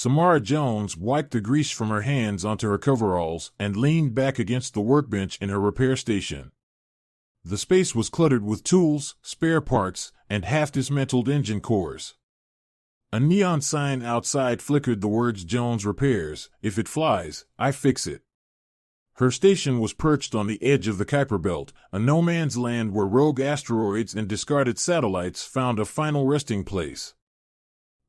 Samara Jones wiped the grease from her hands onto her coveralls and leaned back against the workbench in her repair station. The space was cluttered with tools, spare parts, and half-dismantled engine cores. A neon sign outside flickered the words "Jones Repairs. If it flies, I fix it." Her station was perched on the edge of the Kuiper Belt, a no-man's land where rogue asteroids and discarded satellites found a final resting place.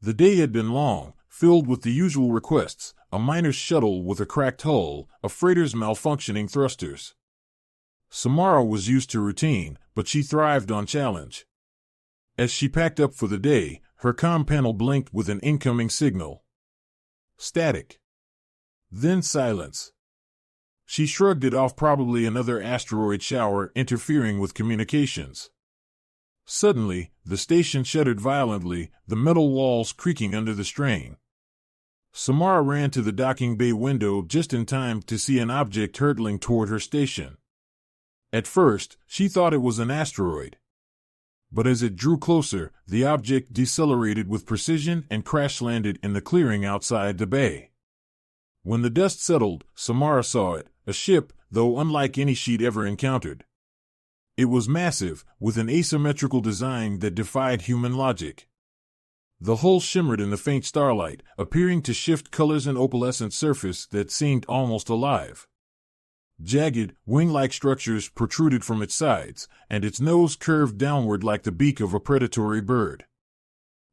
The day had been long, filled with the usual requests: a miner's shuttle with a cracked hull, a freighter's malfunctioning thrusters. Samara was used to routine, but she thrived on challenge. As she packed up for the day, her comm panel blinked with an incoming signal. Static. Then silence. She shrugged it off, probably another asteroid shower interfering with communications. Suddenly, the station shuddered violently, the metal walls creaking under the strain. Samara ran to the docking bay window just in time to see an object hurtling toward her station. At first, she thought it was an asteroid. But as it drew closer, the object decelerated with precision and crash-landed in the clearing outside the bay. When the dust settled, Samara saw it, a ship, though unlike any she'd ever encountered. It was massive, with an asymmetrical design that defied human logic. The hull shimmered in the faint starlight, appearing to shift colors an opalescent surface that seemed almost alive. Jagged, wing-like structures protruded from its sides, and its nose curved downward like the beak of a predatory bird.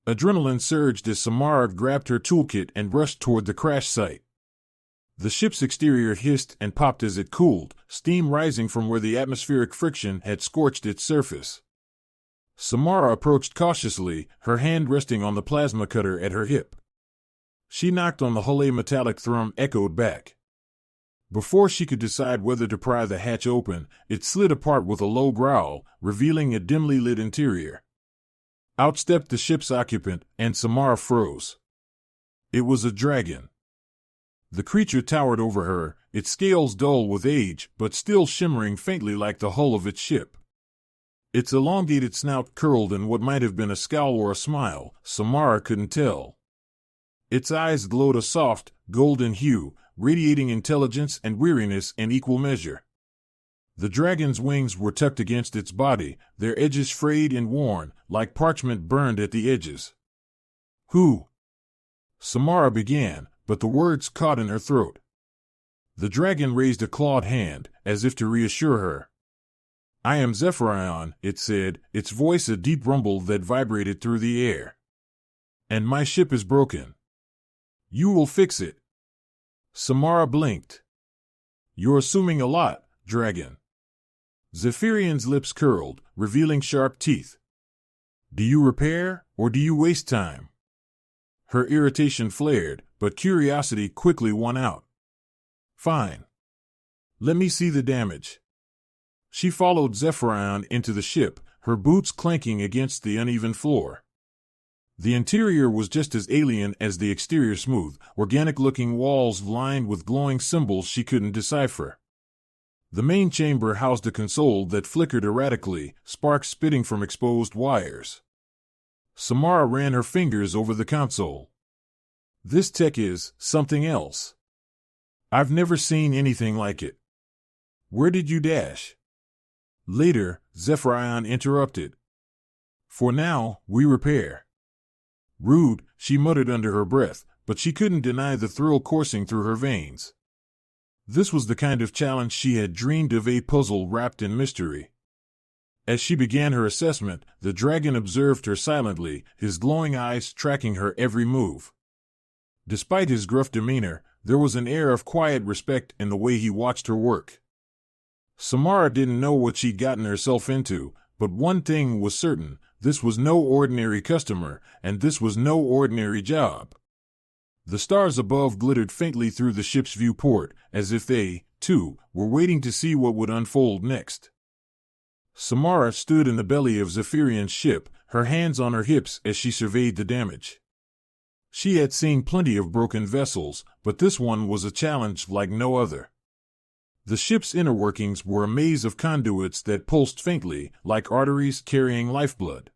Adrenaline surged as Samara grabbed her toolkit and rushed toward the crash site. The ship's exterior hissed and popped as it cooled, steam rising from where the atmospheric friction had scorched its surface. Samara approached cautiously, her hand resting on the plasma cutter at her hip. She knocked on the hull. A metallic thrum echoed back. Before she could decide whether to pry the hatch open, it slid apart with a low growl, revealing a dimly lit interior. Out stepped the ship's occupant, and Samara froze. It was a dragon. The creature towered over her, its scales dull with age but still shimmering faintly like the hull of its ship. Its elongated snout curled in what might have been a scowl or a smile, Samara couldn't tell. Its eyes glowed a soft, golden hue, radiating intelligence and weariness in equal measure. The dragon's wings were tucked against its body, their edges frayed and worn, like parchment burned at the edges. "Who?" Samara began, but the words caught in her throat. The dragon raised a clawed hand, as if to reassure her. "I am Zephyrion," it said, its voice a deep rumble that vibrated through the air. "And my ship is broken. You will fix it." Samara blinked. "You're assuming a lot, dragon." Zephyrion's lips curled, revealing sharp teeth. "Do you repair, or do you waste time?" Her irritation flared, but curiosity quickly won out. "Fine. Let me see the damage." She followed Zephyrion into the ship, her boots clanking against the uneven floor. The interior was just as alien as the exterior: smooth, organic-looking walls lined with glowing symbols she couldn't decipher. The main chamber housed a console that flickered erratically, sparks spitting from exposed wires. Samara ran her fingers over the console. "This tech is something else. I've never seen anything like it. Where did you dash?" "Later," Zephyrion interrupted. "For now, we repair." "Rude," she muttered under her breath, but she couldn't deny the thrill coursing through her veins. This was the kind of challenge she had dreamed of, a puzzle wrapped in mystery. As she began her assessment, the dragon observed her silently, his glowing eyes tracking her every move. Despite his gruff demeanor, there was an air of quiet respect in the way he watched her work. Samara didn't know what she'd gotten herself into, but one thing was certain: this was no ordinary customer, and this was no ordinary job. The stars above glittered faintly through the ship's viewport, as if they, too, were waiting to see what would unfold next. Samara stood in the belly of Zephyrion's ship, her hands on her hips as she surveyed the damage. She had seen plenty of broken vessels, but this one was a challenge like no other. The ship's inner workings were a maze of conduits that pulsed faintly, like arteries carrying lifeblood.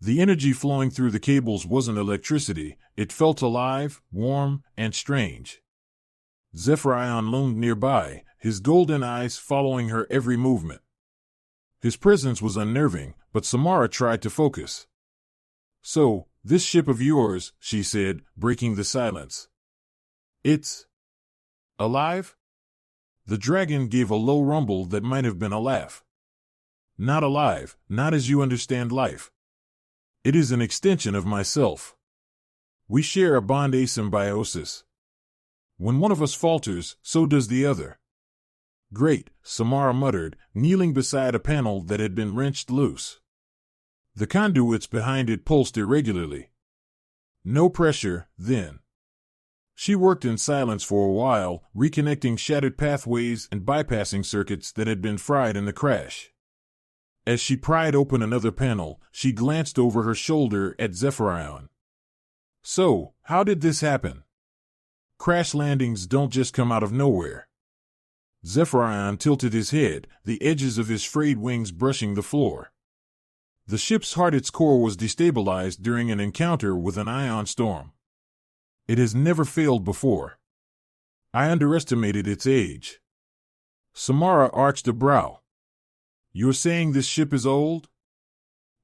The energy flowing through the cables wasn't electricity, it felt alive, warm, and strange. Zephyrion loomed nearby, his golden eyes following her every movement. His presence was unnerving, but Samara tried to focus. "So, this ship of yours," she said, breaking the silence. "It's alive?" The dragon gave a low rumble that might have been a laugh. "Not alive, not as you understand life. It is an extension of myself. We share a bond asymbiosis. When one of us falters, so does the other." "Great," Samara muttered, kneeling beside a panel that had been wrenched loose. The conduits behind it pulsed irregularly. No pressure, then. She worked in silence for a while, reconnecting shattered pathways and bypassing circuits that had been fried in the crash. As she pried open another panel, she glanced over her shoulder at Zephyrion. "So, how did this happen? Crash landings don't just come out of nowhere." Zephyrion tilted his head, the edges of his frayed wings brushing the floor. The ship's heart, its core, was destabilized during an encounter with an ion storm. It has never failed before. I underestimated its age. Samara arched a brow. "You're saying this ship is old?"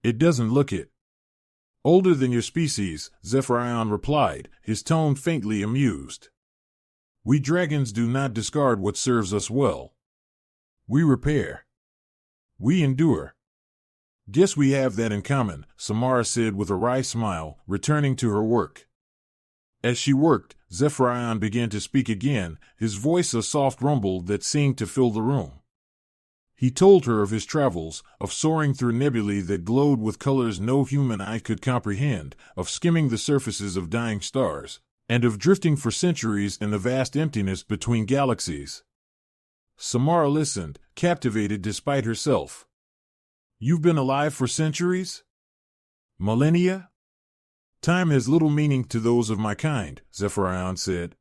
"It doesn't look it." "Older than your species," Zephyrion replied, his tone faintly amused. "We dragons do not discard what serves us well. We repair. We endure." "Guess we have that in common," Samara said with a wry smile, returning to her work. As she worked, Zephyrion began to speak again, his voice a soft rumble that seemed to fill the room. He told her of his travels, of soaring through nebulae that glowed with colors no human eye could comprehend, of skimming the surfaces of dying stars, and of drifting for centuries in the vast emptiness between galaxies. Samara listened, captivated despite herself. "You've been alive for centuries? Millennia?" "Time has little meaning to those of my kind," Zephyrion said.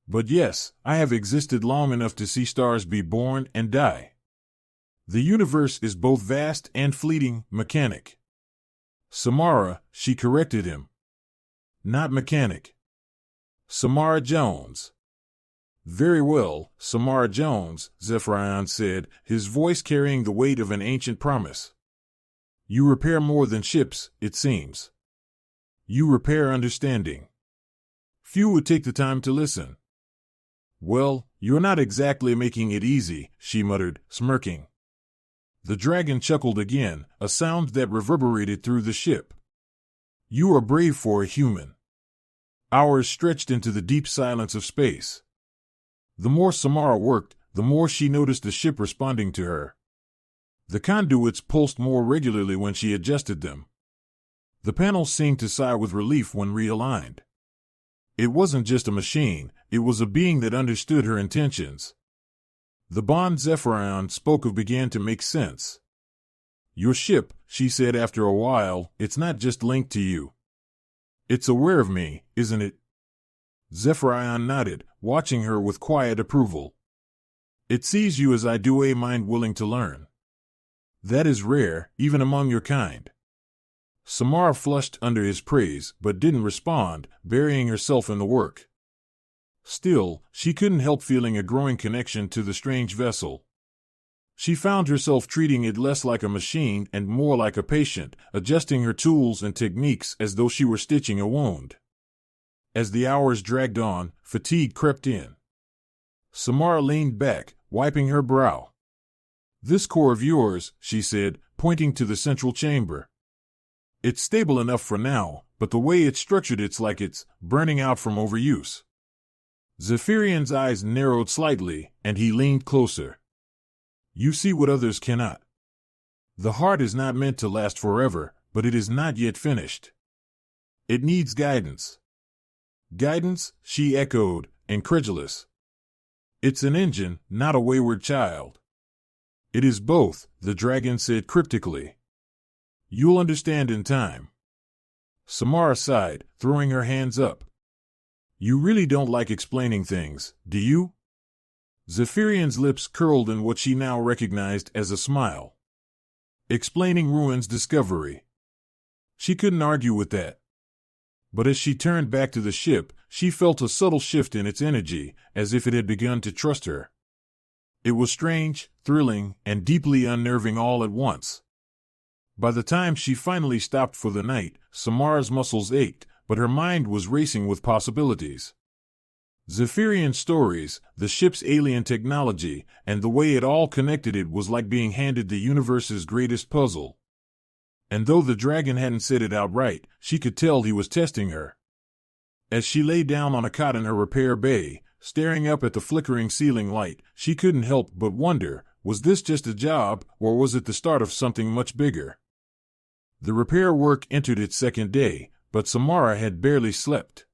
"But yes, I have existed long enough to see stars be born and die. The universe is both vast and fleeting, mechanic." "Samara," she corrected him. "Not mechanic. Samara Jones." "Very well, Samara Jones," Zephyrion said, his voice carrying the weight of an ancient promise. "You repair more than ships, it seems. You repair understanding. Few would take the time to listen." "Well, you're not exactly making it easy," she muttered, smirking. The dragon chuckled again, a sound that reverberated through the ship. "You are brave for a human." Hours stretched into the deep silence of space. The more Samara worked, the more she noticed the ship responding to her. The conduits pulsed more regularly when she adjusted them. The panels seemed to sigh with relief when realigned. It wasn't just a machine, it was a being that understood her intentions. The bond Zephyrion spoke of began to make sense. "Your ship," she said after a while, "it's not just linked to you. It's aware of me, isn't it?" Zephyrion nodded, watching her with quiet approval. "It sees you as I do, a mind willing to learn. That is rare, even among your kind." Samara flushed under his praise, but didn't respond, burying herself in the work. Still, she couldn't help feeling a growing connection to the strange vessel. She found herself treating it less like a machine and more like a patient, adjusting her tools and techniques as though she were stitching a wound. As the hours dragged on, fatigue crept in. Samara leaned back, wiping her brow. "This core of yours," she said, pointing to the central chamber. "It's stable enough for now, but the way it's structured, it's like it's burning out from overuse." Zephyrion's eyes narrowed slightly, and he leaned closer. "You see what others cannot. The heart is not meant to last forever, but it is not yet finished. It needs guidance." "Guidance?" she echoed, incredulous. "It's an engine, not a wayward child." "It is both," the dragon said cryptically. "You'll understand in time." Samara sighed, throwing her hands up. "You really don't like explaining things, do you?" Zephyrion's lips curled in what she now recognized as a smile. "Explaining ruins discovery." She couldn't argue with that. But as she turned back to the ship, she felt a subtle shift in its energy, as if it had begun to trust her. It was strange, thrilling, and deeply unnerving all at once. By the time she finally stopped for the night, Samara's muscles ached, but her mind was racing with possibilities. HFY Stories, the ship's alien technology, and the way it all connected it was like being handed the universe's greatest puzzle. And though the dragon hadn't said it outright, she could tell he was testing her. As she lay down on a cot in her repair bay, staring up at the flickering ceiling light, she couldn't help but wonder, was this just a job, or was it the start of something much bigger? The repair work entered its second day, but Samara had barely slept.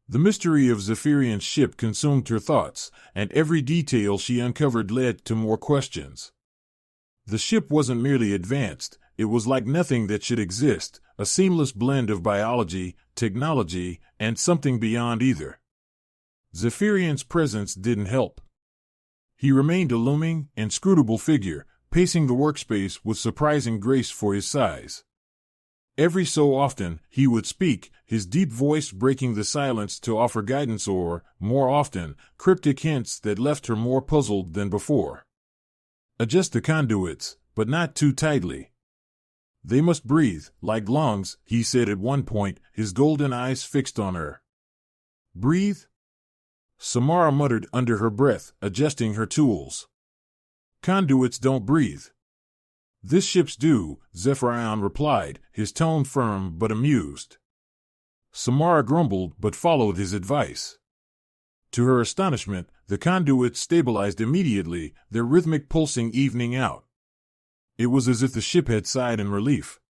The mystery of HFY's ship consumed her thoughts, and every detail she uncovered led to more questions. The ship wasn't merely advanced, it was like nothing that should exist, a seamless blend of biology, technology, and something beyond either. HFY's presence didn't help. He remained a looming, inscrutable figure, pacing the workspace with surprising grace for his size. Every so often, he would speak, his deep voice breaking the silence to offer guidance or, more often, cryptic hints that left her more puzzled than before. Adjust the conduits, but not too tightly. They must breathe, like lungs, he said at one point, his golden eyes fixed on her. Breathe? Samara muttered under her breath, adjusting her tools. Conduits don't breathe. This ship's do, HFY replied, his tone firm but amused. Samara grumbled but followed his advice. To her astonishment, the conduits stabilized immediately, their rhythmic pulsing evening out. It was as if the ship had sighed in relief.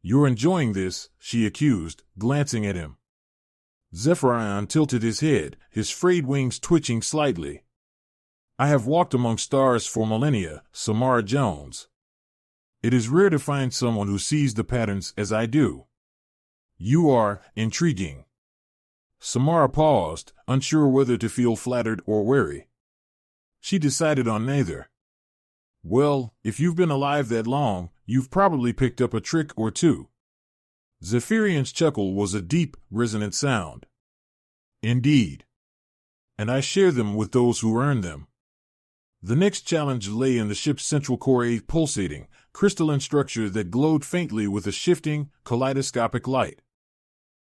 You're enjoying this, she accused, glancing at him. HFY tilted his head, his frayed wings twitching slightly. I have walked among stars for millennia, Samara Jones. It is rare to find someone who sees the patterns as I do. You are intriguing. Samara paused, unsure whether to feel flattered or wary. She decided on neither. Well, if you've been alive that long, you've probably picked up a trick or two. HFY's chuckle was a deep, resonant sound. Indeed. And I share them with those who earn them. The next challenge lay in the ship's central core, a pulsating, crystalline structure that glowed faintly with a shifting, kaleidoscopic light.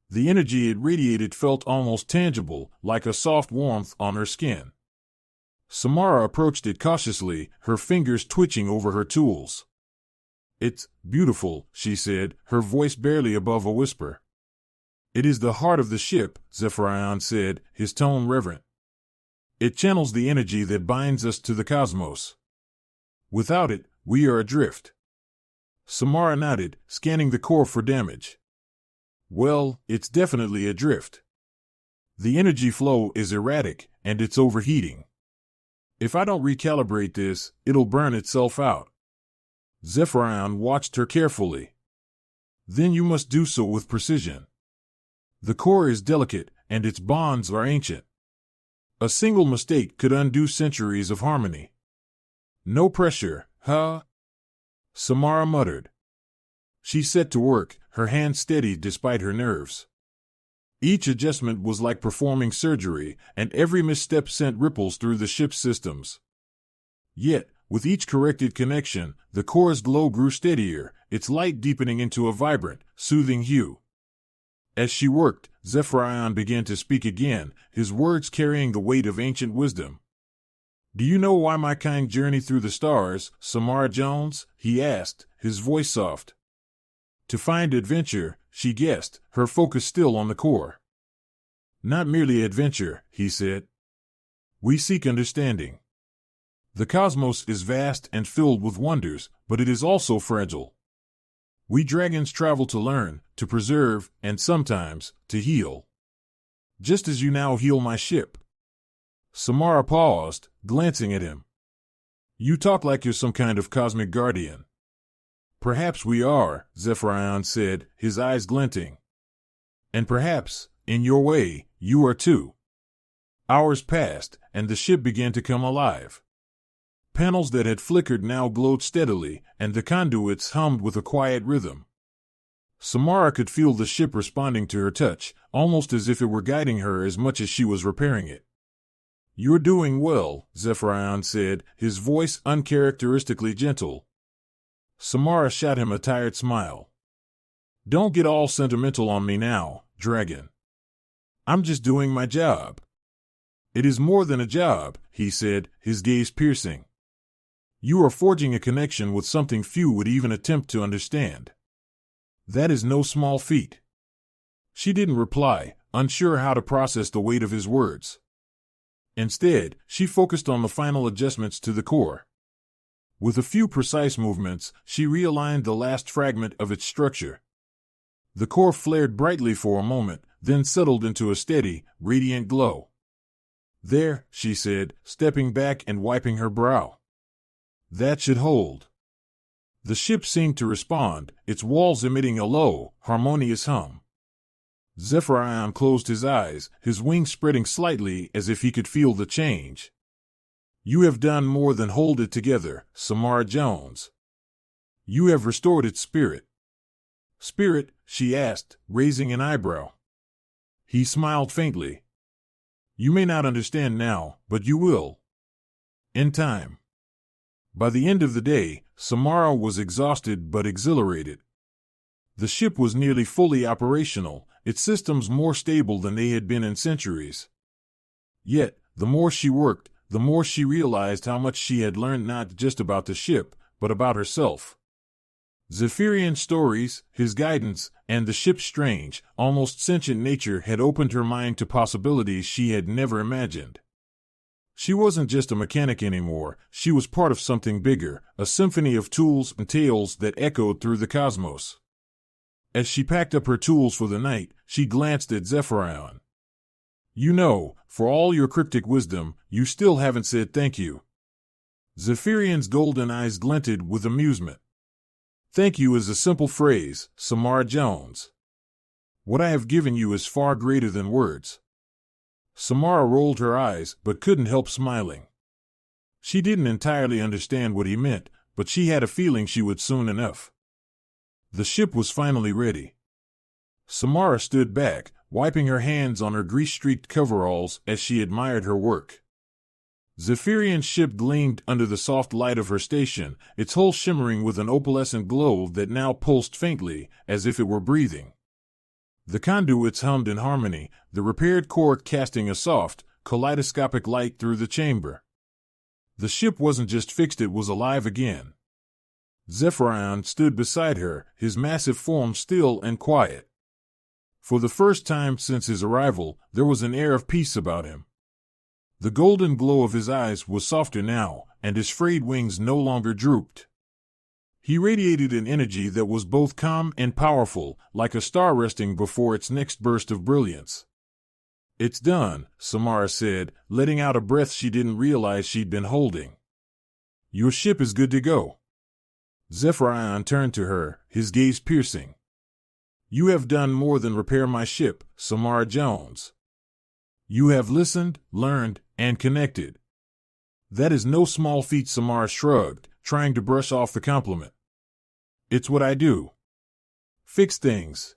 The energy it radiated felt almost tangible, like a soft warmth on her skin. Samara approached it cautiously, her fingers twitching over her tools. It's beautiful, she said, her voice barely above a whisper. It is the heart of the ship, HFY said, his tone reverent. It channels the energy that binds us to the cosmos. Without it, we are adrift. Samara nodded, scanning the core for damage. Well, it's definitely adrift. The energy flow is erratic, and it's overheating. If I don't recalibrate this, it'll burn itself out. HFY watched her carefully. Then you must do so with precision. The core is delicate, and its bonds are ancient. A single mistake could undo centuries of harmony. No pressure, huh? Samara muttered. She set to work, her hand steady despite her nerves. Each adjustment was like performing surgery, and every misstep sent ripples through the ship's systems. Yet, with each corrected connection, the core's glow grew steadier, its light deepening into a vibrant, soothing hue. As she worked, HFY began to speak again, his words carrying the weight of ancient wisdom. Do you know why my kind journey through the stars, Samara Jones? He asked, his voice soft. To find adventure, she guessed, her focus still on the core. Not merely adventure, he said. We seek understanding. The cosmos is vast and filled with wonders, but it is also fragile. We dragons travel to learn, to preserve, and sometimes, to heal. Just as you now heal my ship. Samara paused, glancing at him. You talk like you're some kind of cosmic guardian. Perhaps we are, HFY said, his eyes glinting. And perhaps, in your way, you are too. Hours passed, and the ship began to come alive. Panels that had flickered now glowed steadily, and the conduits hummed with a quiet rhythm. Samara could feel the ship responding to her touch, almost as if it were guiding her as much as she was repairing it. "You're doing well," Zephyrion said, his voice uncharacteristically gentle. Samara shot him a tired smile. "Don't get all sentimental on me now, Dragon. I'm just doing my job." "It is more than a job," he said, his gaze piercing. "You are forging a connection with something few would even attempt to understand. That is no small feat." She didn't reply, unsure how to process the weight of his words. Instead, she focused on the final adjustments to the core. With a few precise movements, she realigned the last fragment of its structure. The core flared brightly for a moment, then settled into a steady, radiant glow. "There," she said, stepping back and wiping her brow. "That should hold." The ship seemed to respond, its walls emitting a low, harmonious hum. Zephyrion closed his eyes, his wings spreading slightly as if he could feel the change. "You have done more than hold it together, Samara Jones. You have restored its spirit." "Spirit?" she asked, raising an eyebrow. He smiled faintly. "You may not understand now, but you will. In time." By the end of the day, Samara was exhausted but exhilarated. The ship was nearly fully operational, its systems more stable than they had been in centuries. Yet, the more she worked, the more she realized how much she had learned not just about the ship, but about herself. Zephyrian's stories, his guidance, and the ship's strange, almost sentient nature had opened her mind to possibilities she had never imagined. She wasn't just a mechanic anymore, she was part of something bigger, a symphony of tools and tales that echoed through the cosmos. As she packed up her tools for the night, she glanced at Zephyrion. "You know, for all your cryptic wisdom, you still haven't said thank you." Zephyrion's golden eyes glinted with amusement. "Thank you is a simple phrase, Samara Jones. What I have given you is far greater than words." Samara rolled her eyes, but couldn't help smiling. She didn't entirely understand what he meant, but she had a feeling she would soon enough. The ship was finally ready. Samara stood back, wiping her hands on her grease-streaked coveralls as she admired her work. Zephyrian's ship gleamed under the soft light of her station, its hull shimmering with an opalescent glow that now pulsed faintly, as if it were breathing. The conduits hummed in harmony, the repaired core casting a soft, kaleidoscopic light through the chamber. The ship wasn't just fixed, it was alive again. Zephyrion stood beside her, his massive form still and quiet. For the first time since his arrival, there was an air of peace about him. The golden glow of his eyes was softer now, and his frayed wings no longer drooped. He radiated an energy that was both calm and powerful, like a star resting before its next burst of brilliance. "It's done," Samara said, letting out a breath she didn't realize she'd been holding. "Your ship is good to go." Zephyrion turned to her, his gaze piercing. "You have done more than repair my ship, Samara Jones. You have listened, learned, and connected." "That is no small feat," Samara shrugged, trying to brush off the compliment. "It's what I do. Fix things."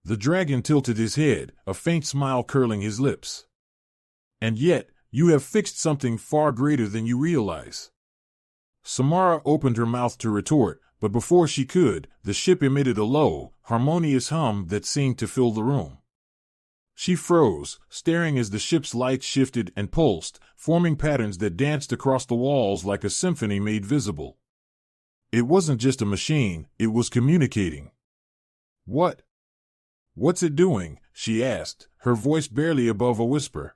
The dragon tilted his head, a faint smile curling his lips. "And yet, you have fixed something far greater than you realize." Samara opened her mouth to retort, but before she could, the ship emitted a low, harmonious hum that seemed to fill the room. She froze, staring as the ship's lights shifted and pulsed, forming patterns that danced across the walls like a symphony made visible. It wasn't just a machine, it was communicating. "What's it doing?" she asked, her voice barely above a whisper.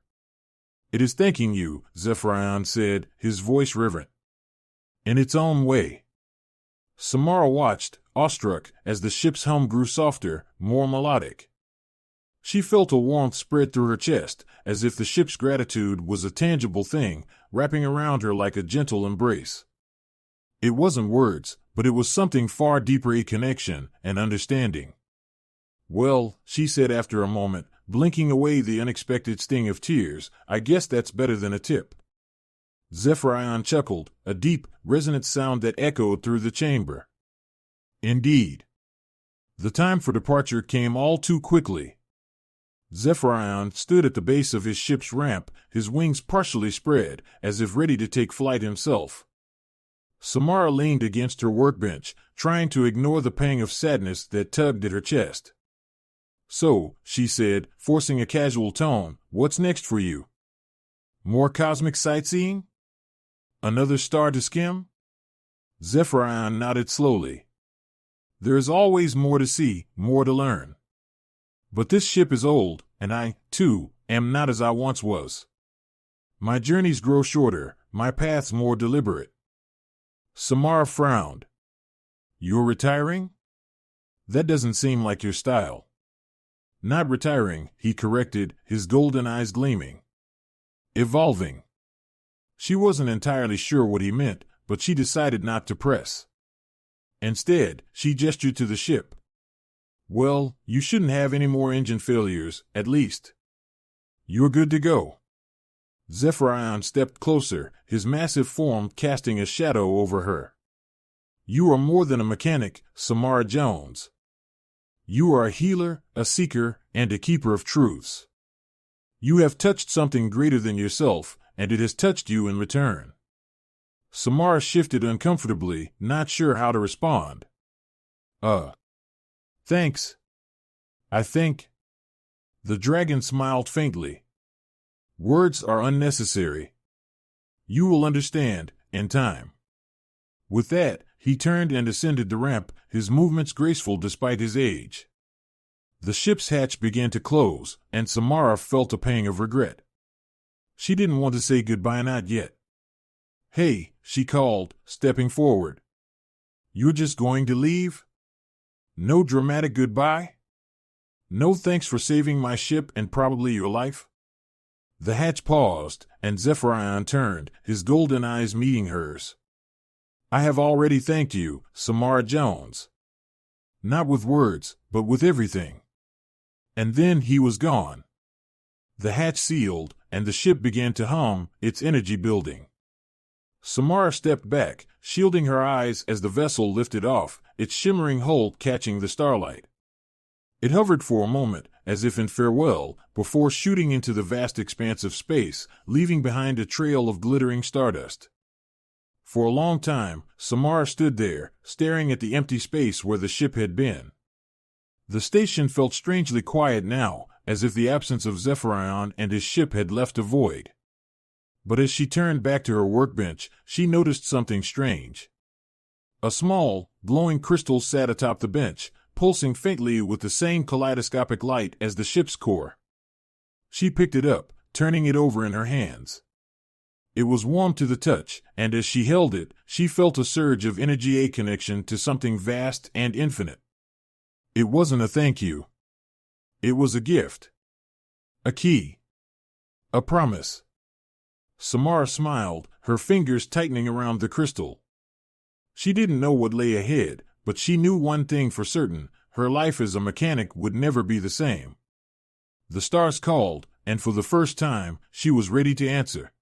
"It is thanking you," Zephyrion said, his voice reverent. "In its own way." Samara watched, awestruck, as the ship's hum grew softer, more melodic. She felt a warmth spread through her chest, as if the ship's gratitude was a tangible thing, wrapping around her like a gentle embrace. It wasn't words, but it was something far deeper, a connection, an understanding. "Well," she said after a moment, blinking away the unexpected sting of tears, "I guess that's better than a tip." Zephyrion chuckled, a deep, resonant sound that echoed through the chamber. "Indeed." The time for departure came all too quickly. Zephyrion stood at the base of his ship's ramp, his wings partially spread, as if ready to take flight himself. Samara leaned against her workbench, trying to ignore the pang of sadness that tugged at her chest. "So," she said, forcing a casual tone, "what's next for you? More cosmic sightseeing? Another star to skim?" Zephyrion nodded slowly. "There is always more to see, more to learn. But this ship is old, and I, too, am not as I once was. My journeys grow shorter, my paths more deliberate." Samara frowned. "You're retiring? That doesn't seem like your style." "Not retiring," he corrected, his golden eyes gleaming. "Evolving." She wasn't entirely sure what he meant, but she decided not to press. Instead, she gestured to the ship. "Well, you shouldn't have any more engine failures, at least. You're good to go." Zephyrion stepped closer, his massive form casting a shadow over her. "You are more than a mechanic, Samara Jones. You are a healer, a seeker, and a keeper of truths. You have touched something greater than yourself, and it has touched you in return." Samara shifted uncomfortably, not sure how to respond. Thanks. I think." The dragon smiled faintly. "Words are unnecessary. You will understand, in time." With that, he turned and ascended the ramp, his movements graceful despite his age. The ship's hatch began to close, and Samara felt a pang of regret. She didn't want to say goodbye, not yet. "Hey," she called, stepping forward. "You're just going to leave? No dramatic goodbye? No thanks for saving my ship and probably your life?" The hatch paused, and Zephyrion turned, his golden eyes meeting hers. "I have already thanked you, Samara Jones. Not with words, but with everything." And then he was gone. The hatch sealed, and the ship began to hum, its energy building. Samara stepped back, shielding her eyes as the vessel lifted off, its shimmering hull catching the starlight. It hovered for a moment, as if in farewell, before shooting into the vast expanse of space, leaving behind a trail of glittering stardust. For a long time, Samara stood there, staring at the empty space where the ship had been. The station felt strangely quiet now, as if the absence of Zephyrion and his ship had left a void. But as she turned back to her workbench, she noticed something strange. A small, glowing crystal sat atop the bench, pulsing faintly with the same kaleidoscopic light as the ship's core. She picked it up, turning it over in her hands. It was warm to the touch, and as she held it, she felt a surge of energy, a connection to something vast and infinite. It wasn't a thank you. It was a gift. A key. A promise. Samara smiled, her fingers tightening around the crystal. She didn't know what lay ahead, but she knew one thing for certain: her life as a mechanic would never be the same. The stars called, and for the first time, she was ready to answer.